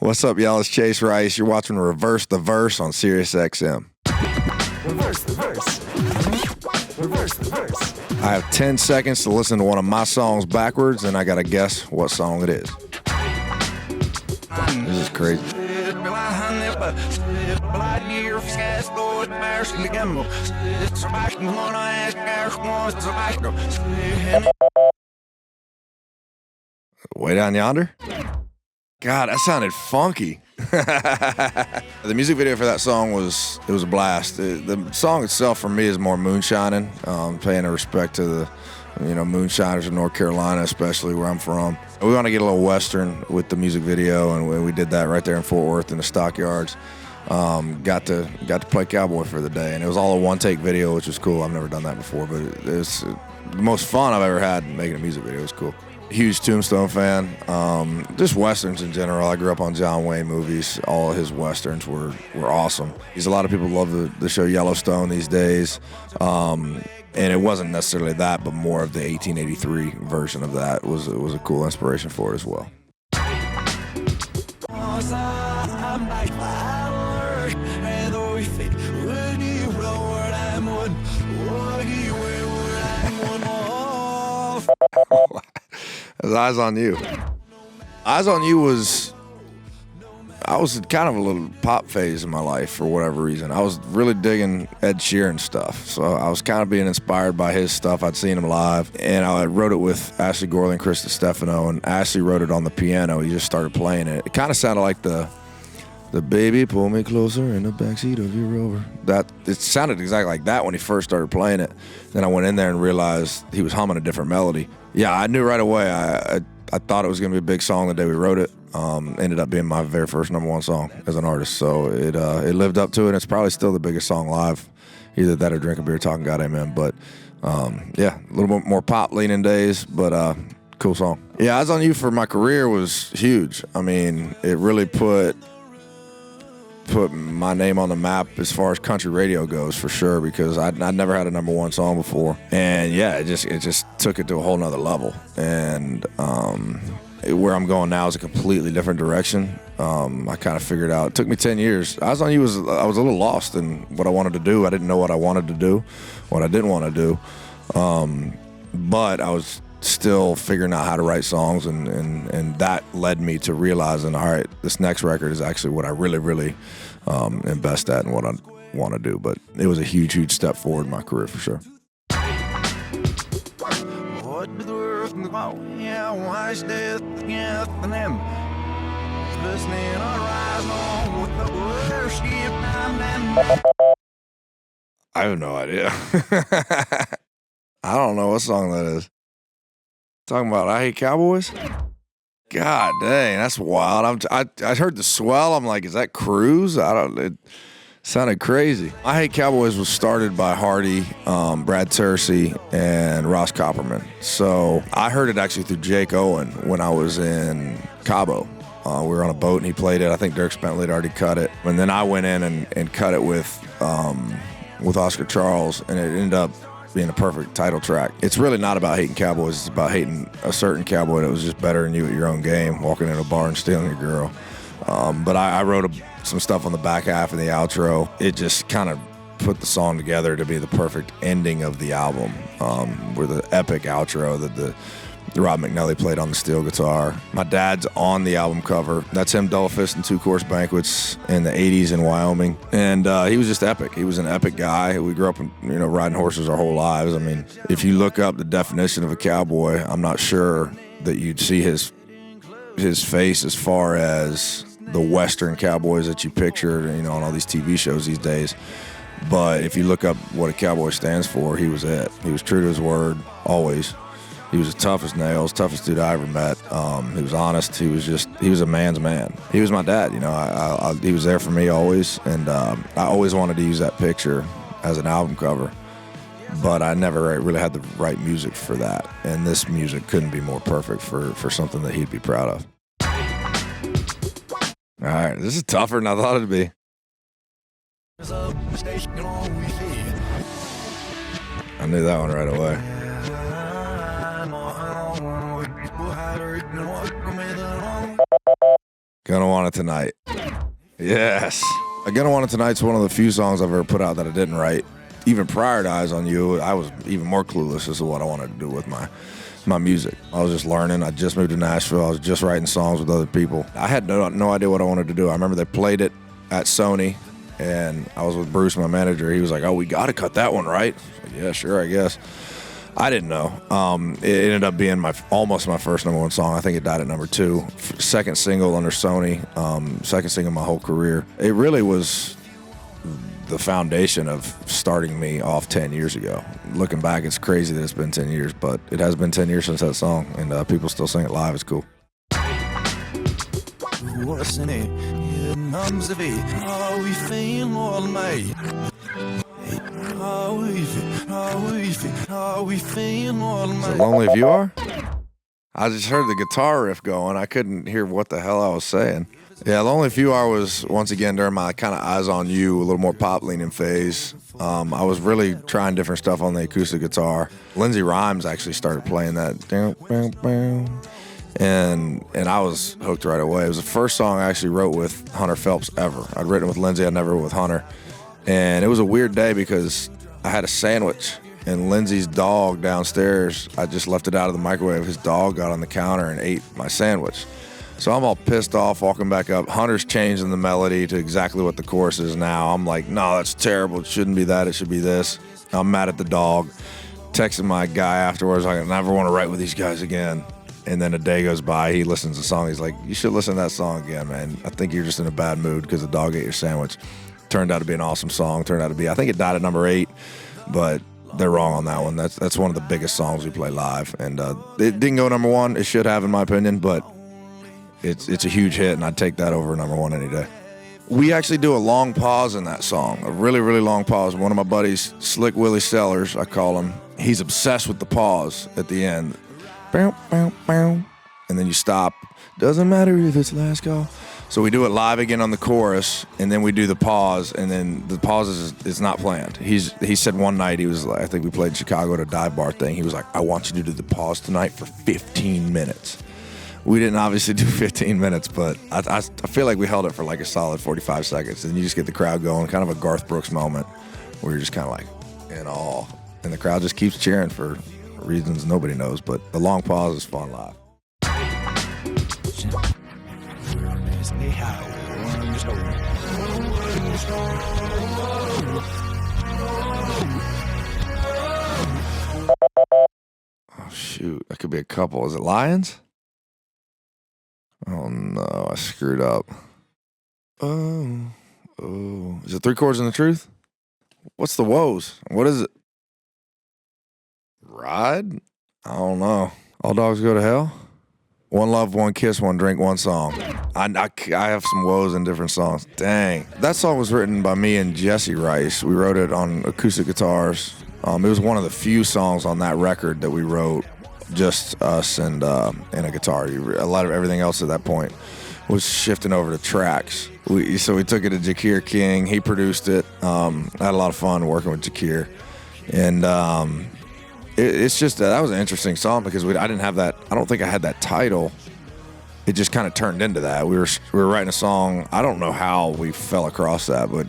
What's up, y'all? It's Chase Rice. You're watching Reverse the Verse on SiriusXM. Reverse the verse. Reverse the verse. I have 10 seconds to listen to one of my songs backwards, and I got to guess what song it is. This is crazy. Way Down Yonder? God, that sounded funky. The music video for that song was a blast. The song itself for me is more moonshining, paying a respect to the moonshiners of North Carolina, especially where I'm from. We want to get a little Western with the music video, and we did that right there in Fort Worth in the stockyards. Got to play cowboy for the day, and it was all a one-take video, which was cool. I've never done that before, but it was the most fun I've ever had making a music video. It was cool. Huge Tombstone fan. Just Westerns in general. I grew up on John Wayne movies. All of his Westerns were awesome. A lot of people love the show Yellowstone these days. And it wasn't necessarily that, but more of the 1883 version of that was a cool inspiration for it as well. Eyes on You. Eyes on You I was kind of a little pop phase in my life for whatever reason. I was really digging Ed Sheeran stuff, so I was kind of being inspired by his stuff. I'd seen him live, and I wrote it with Ashley Gorley and Chris Stefano, and Ashley wrote it on the piano. He just started playing it. It kind of sounded like the baby pull me closer in the backseat of your Rover. It sounded exactly like that when he first started playing it. Then I went in there and realized he was humming a different melody. Yeah, I knew right away. I thought it was going to be a big song the day we wrote it. Ended up being my very first #1 song as an artist. So it lived up to it. It's probably still the biggest song live. Either that or Drink a Beer, Talking God Amen. But yeah, a little bit more pop leaning days, but cool song. Yeah, Eyes on You for my career was huge. I mean, it really put my name on the map as far as country radio goes, for sure, because I'd never had a #1 song before, and yeah, it just took it to a whole nother level. And where I'm going now is a completely different direction. I kind of figured out. It took me 10 years. Eyes on You I was a little lost in what I wanted to do. I didn't know what I wanted to do, what I didn't want to do, but I was still figuring out how to write songs, and that led me to realizing, all right, this next record is actually what I really am best at and what I want to do. But it was a huge step forward in my career for sure. I have no idea. I don't know what song that is. Talking about I Hate Cowboys? God dang, that's wild. I heard the swell. I'm like, is that Cruise? It sounded crazy. I Hate Cowboys was started by Hardy, Brad Tersey, and Ross Copperman. So I heard it actually through Jake Owen when I was in Cabo. We were on a boat and he played it. I think Dirk Bentley had already cut it. And then I went in and cut it with Oscar Charles, and it ended up being a perfect title track. It's really not about hating cowboys. It's about hating a certain cowboy that was just better than you at your own game, walking in a bar and stealing your girl. But I wrote some stuff on the back half and the outro. It just kind of put the song together to be the perfect ending of the album, where the epic outro that the Rob McNally played on the steel guitar. My dad's on the album cover. That's him double fisting 2-course banquets in the 80s in Wyoming. And he was just epic. He was an epic guy. We grew up riding horses our whole lives. I mean, if you look up the definition of a cowboy, I'm not sure that you'd see his face as far as the Western cowboys that you pictured, on all these TV shows these days. But if you look up what a cowboy stands for, he was it. He was true to his word, always. He was as tough as nails, toughest dude I ever met. He was honest. He was a man's man. He was my dad. He was there for me always, and I always wanted to use that picture as an album cover, but I never really had the right music for that. And this music couldn't be more perfect for something that he'd be proud of. All right, this is tougher than I thought it'd be. I knew that one right away. Gonna Want It Tonight. Yes. Gonna Want It Tonight's one of the few songs I've ever put out that I didn't write. Even prior to Eyes on You, I was even more clueless as to what I wanted to do with my music. I was just learning. I just moved to Nashville. I was just writing songs with other people. I had no idea what I wanted to do. I remember they played it at Sony, and I was with Bruce, my manager. He was like, "Oh, we got to cut that one, right?" I was like, "Yeah, sure, I guess." I didn't know. It ended up being almost my first #1 song. I think it died at #2. Second single under Sony. Second single my whole career. It really was the foundation of starting me off 10 years ago. Looking back, it's crazy that it's been 10 years, but it has been 10 years since that song, and people still sing it live. It's cool. Is it Lonely If You Are? I just heard the guitar riff going. I couldn't hear what the hell I was saying. Yeah, Lonely If You Are was, once again, during my kind of Eyes on You, a little more pop-leaning phase. I was really trying different stuff on the acoustic guitar. Lindsey Rhymes actually started playing that. And I was hooked right away. It was the first song I actually wrote with Hunter Phelps ever. I'd written with Lindsey, I'd never written with Hunter. And it was a weird day because I had a sandwich, and Lindsey's dog downstairs, I just left it out of the microwave. His dog got on the counter and ate my sandwich. So I'm all pissed off walking back up. Hunter's changing the melody to exactly what the chorus is now. I'm like, no, that's terrible. It shouldn't be that. It should be this. I'm mad at the dog. Texting my guy afterwards, I never want to write with these guys again. And then a day goes by, he listens to the song. He's like, you should listen to that song again, man. I think you're just in a bad mood because the dog ate your sandwich. Turned out to be an awesome song. I think it died at #8, but they're wrong on that one. That's one of the biggest songs we play live. And it didn't go #1. It should have, in my opinion, but it's a huge hit, and I'd take that over #1 any day. We actually do a long pause in that song, a really, really long pause. One of my buddies, Slick Willie Sellers, I call him, he's obsessed with the pause at the end. Bow, bow, bow. And then you stop. Doesn't matter if it's last call. So we do it live again on the chorus, and then we do the pause, and then the pause is not planned. He said one night, he was like, I think we played Chicago at a dive bar thing. He was like, I want you to do the pause tonight for 15 minutes. We didn't obviously do 15 minutes, but I feel like we held it for like a solid 45 seconds, and you just get the crowd going, kind of a Garth Brooks moment where you're just kind of like in awe, and the crowd just keeps cheering for reasons nobody knows, but the long pause is fun live. Oh, shoot. That could be a couple. Is it Lions? Oh, no. I screwed up. Oh. Is it 3 Chords and the Truth? What's the woes? What is it? Ride? I don't know. All Dogs Go to Hell? One Love, One Kiss, One Drink, One Song. I have some woes in different songs. Dang. That song was written by me and Jesse Rice. We wrote it on acoustic guitars. It was one of the few songs on that record that we wrote, just us and a guitar. A lot of everything else at that point was shifting over to tracks. So we took it to Jakir King. He produced it. I had a lot of fun working with Jakir. And it's just that was an interesting song because I didn't have that. I don't think I had that title. It just kind of turned into that. We were writing a song. I don't know how we fell across that, but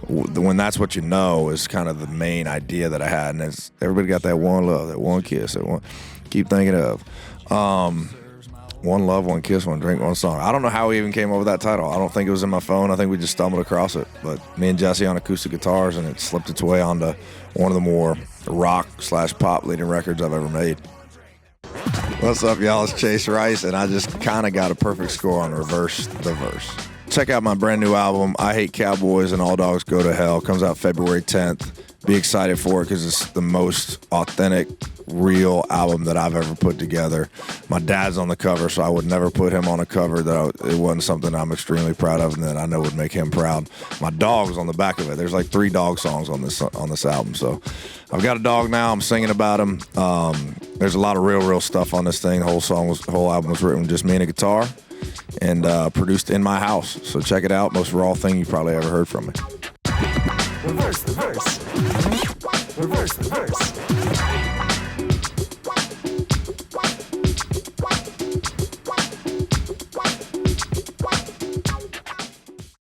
when that's what you know is kind of the main idea that I had. And it's everybody got that one love, that one kiss, that one. Keep thinking of. One love, one kiss, one drink, one song. I don't know how we even came up with that title. I don't think it was in my phone. I think we just stumbled across it. But me and Jesse on acoustic guitars, and it slipped its way onto one of the more rock/pop leading records I've ever made. What's up, y'all? It's Chase Rice, and I just kind of got a perfect score on Reverse the Verse. Check out my brand new album, I Hate Cowboys and All Dogs Go to Hell. Comes out February 10th. Be excited for it because it's the most authentic, real album that I've ever put together. My dad's on the cover, so I would never put him on a cover it wasn't something I'm extremely proud of and that I know would make him proud. My dog's on the back of it. There's like 3 dog songs on this album. So I've got a dog now. I'm singing about him. There's a lot of real stuff on this thing. The whole album was written with just me and a guitar and produced in my house. So check it out. Most raw thing you probably ever heard from me. Reverse the verse. Reverse the verse.